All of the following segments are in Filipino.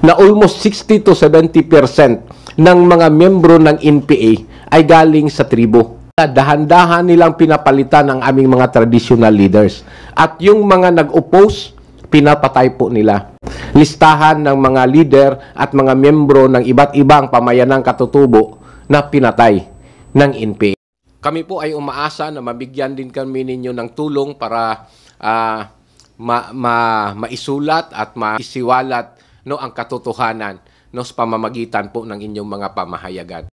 na almost 60 to 70% ng mga membro ng NPA ay galing sa tribo. Dahan-dahan nilang pinapalitan ang aming mga traditional leaders. At yung mga nag-oppose, pinapatay po nila. Listahan ng mga leader at mga membro ng iba't ibang pamayanang katutubo na pinatay ng NPA. Kami po ay umaasa na mabigyan din kami ninyo ng tulong para maisulat at maisiwalat ang katotohanan sa pamamagitan po ng inyong mga pamahayagan.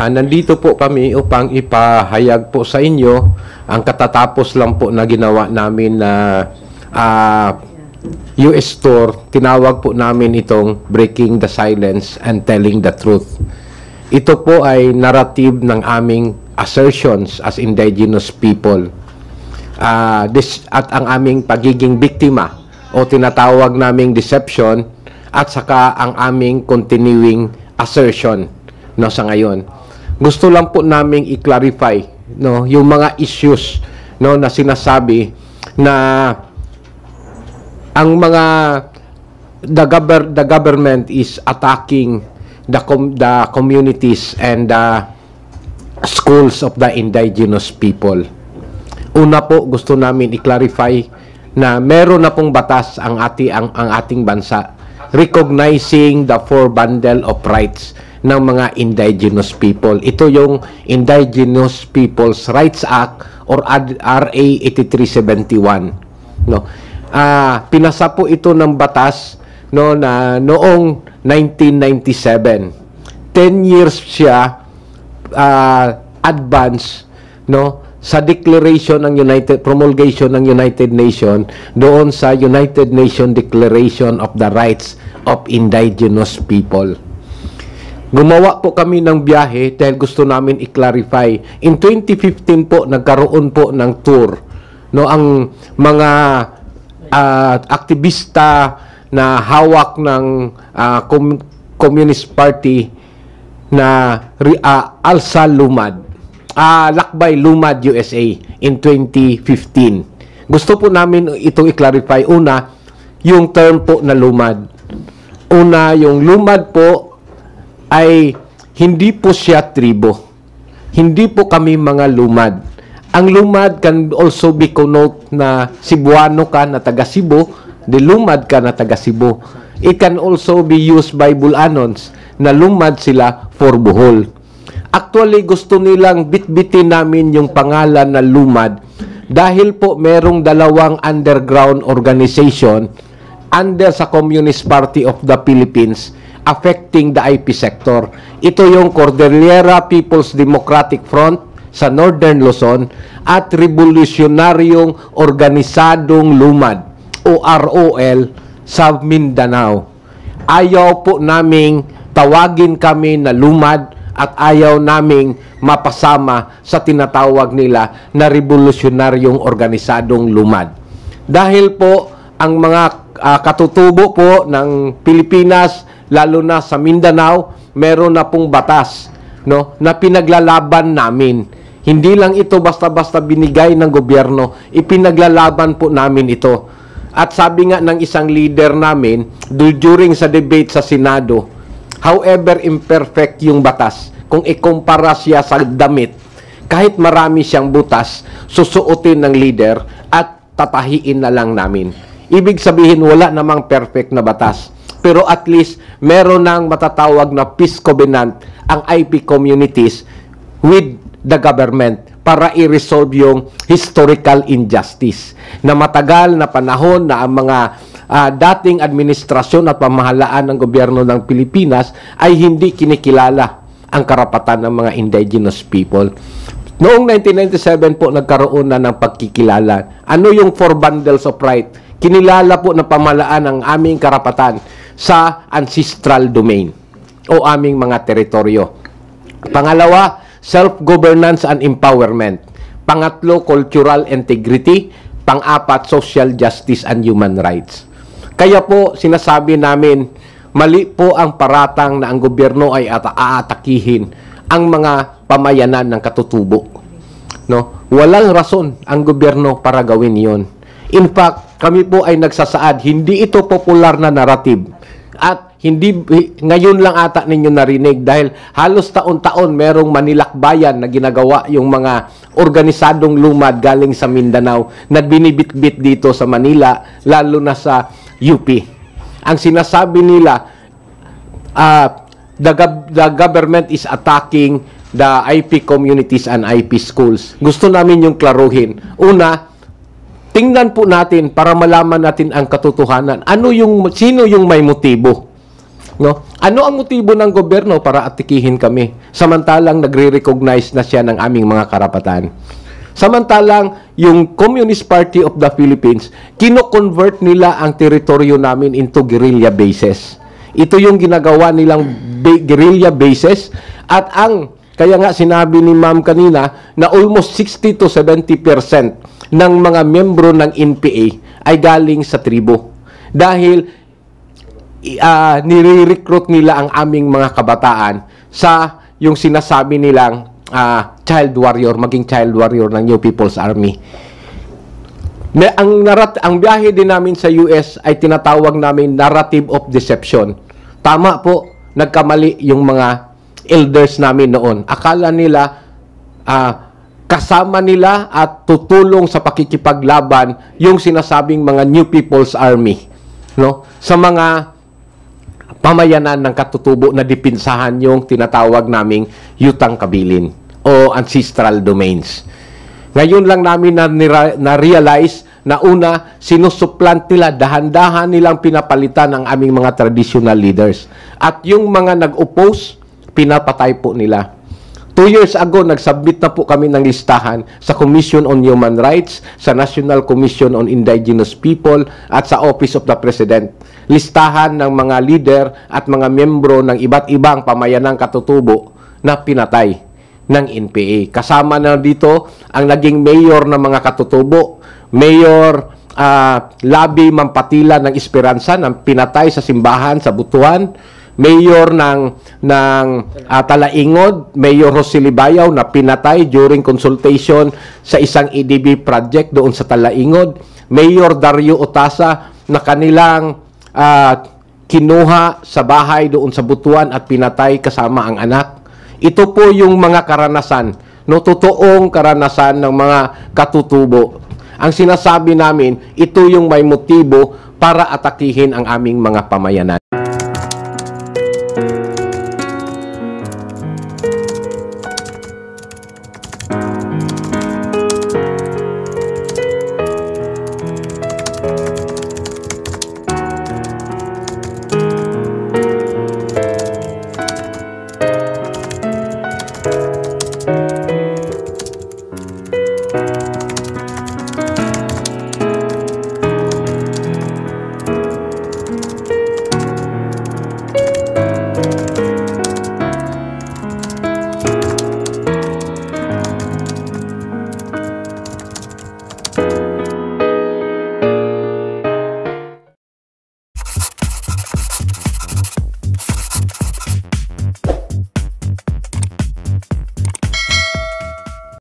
Nandito po kami upang ipahayag po sa inyo ang katatapos lang po na ginawa namin na US tour. Tinawag po namin itong Breaking the Silence and Telling the Truth. Ito po ay narrative ng aming assertions as indigenous people. At ang aming pagiging biktima o tinatawag naming deception at saka ang aming continuing assertion sa ngayon. Gusto lang po naming i-clarify yung mga issues na sinasabi na ang mga the government is attacking the communities and the schools of the indigenous people. Una po, gusto namin i-clarify na meron na pong batas ang ating bansa recognizing the four bundle of rights ng mga indigenous people. Ito yung Indigenous Peoples Rights Act or RA 8371. Pinasa po ito ng batas na noong 1997. 10 years siya advance sa declaration ng promulgation ng United Nations doon sa United Nations Declaration of the Rights of Indigenous People. Gumawa po kami ng biyahe dahil gusto namin i-clarify. In 2015 po, nagkaroon po ng tour. Ang mga aktivista na hawak ng Communist Party na Alsa Lumad, Lakbay Lumad USA in 2015. Gusto po namin itong i-clarify. Una, yung term po na lumad. Una, yung lumad po ay hindi po siya tribo. Hindi po kami mga lumad. Ang lumad can also be connote na Cebuano ka na taga Cebu, di lumad ka na taga Cebu. It can also be used by Bulanons na lumad sila for Bohol. Actually, gusto nilang bitbitin namin yung pangalan na lumad dahil po merong dalawang underground organization under sa Communist Party of the Philippines affecting the IP sector. Ito yung Cordillera People's Democratic Front sa Northern Luzon at Revolutionaryong Organisadong Lumad o ROL sa Mindanao. Ayaw po naming tawagin kami na lumad at ayaw naming mapasama sa tinatawag nila na Revolutionaryong Organisadong Lumad. Dahil po ang mga katutubo po ng Pilipinas, lalo na sa Mindanao, meron na pong batas na pinaglalaban namin. Hindi lang ito basta-basta binigay ng gobyerno, ipinaglalaban po namin ito. At sabi nga ng isang leader namin, during sa debate sa Senado, however imperfect yung batas, kung ikumpara siya sa damit, kahit marami siyang butas, susuotin ng leader at tatahiin na lang namin. Ibig sabihin, wala namang perfect na batas. Pero at least, meron nang matatawag na peace covenant ang IP communities with the government para i-resolve yung historical injustice na matagal na panahon na ang mga dating administrasyon at pamahalaan ng gobyerno ng Pilipinas ay hindi kinikilala ang karapatan ng mga indigenous people. Noong 1997 po nagkaroon na ng pagkikilala. Ano yung 4 bundles of right? Kinilala po ng pamahalaan ang aming karapatan sa ancestral domain o aming mga teritoryo. Pangalawa, self-governance and empowerment. Pangatlo, cultural integrity. Pang-apat, social justice and human rights. Kaya po, sinasabi namin, mali po ang paratang na ang gobyerno ay aatakihin ang mga pamayanan ng katutubo. No? Walang rason ang gobyerno para gawin yon. In fact, kami po ay nagsasaad, hindi ito popular na narrative. At hindi ngayon lang ata ninyo narinig dahil halos taon-taon merong manilakbayan na ginagawa yung mga organisadong lumad galing sa Mindanao na binibitbit dito sa Manila, lalo na sa UP. Ang sinasabi nila, the government is attacking the IP communities and IP schools. Gusto namin yung klaruhin. Una, tingnan po natin para malaman natin ang katotohanan. Sino yung may motibo? No? Ano ang motibo ng gobyerno para atikihin kami? Samantalang nagre-recognize na siya ng aming mga karapatan. Samantalang yung Communist Party of the Philippines, kino-convert nila ang teritoryo namin into guerrilla bases. Ito yung ginagawa nilang guerrilla bases at kaya nga sinabi ni Ma'am kanina na almost 60 to 70% ng mga membro ng NPA ay galing sa tribo. Dahil nire-recruit nila ang aming mga kabataan sa yung sinasabi nilang child warrior, maging child warrior ng New People's Army. Ang biyahe din namin sa US ay tinatawag namin narrative of deception. Tama po, nagkamali yung mga elders namin noon. Akala nila kasama nila at tutulong sa pakikipaglaban yung sinasabing mga New People's Army, no? Sa mga pamayanan ng katutubo na dipinsahan yung tinatawag naming Yutang Kabilin o ancestral domains. Ngayon lang namin na-realize na una, sinusuplant nila, dahan-dahan nilang pinapalitan ang aming mga traditional leaders. At yung mga nag-oppose, pinapatay po nila. 2 years ago, nag-submit na po kami ng listahan sa Commission on Human Rights, sa National Commission on Indigenous People, at sa Office of the President. Listahan ng mga leader at mga membro ng iba't ibang pamayanang katutubo na pinatay ng NPA. Kasama na dito ang naging mayor ng mga katutubo, Mayor Labi Mampatila ng Esperanza na pinatay sa simbahan sa Butuan, Mayor ng Talaingod, Mayor Jose Libayaw na pinatay during consultation sa isang EDB project doon sa Talaingod, Mayor Dario Otasa na kanilang kinuha sa bahay doon sa Butuan at pinatay kasama ang anak. Ito po yung mga karanasan, no, totoong karanasan ng mga katutubo. Ang sinasabi namin, ito yung may motibo para atakihin ang aming mga pamayanan.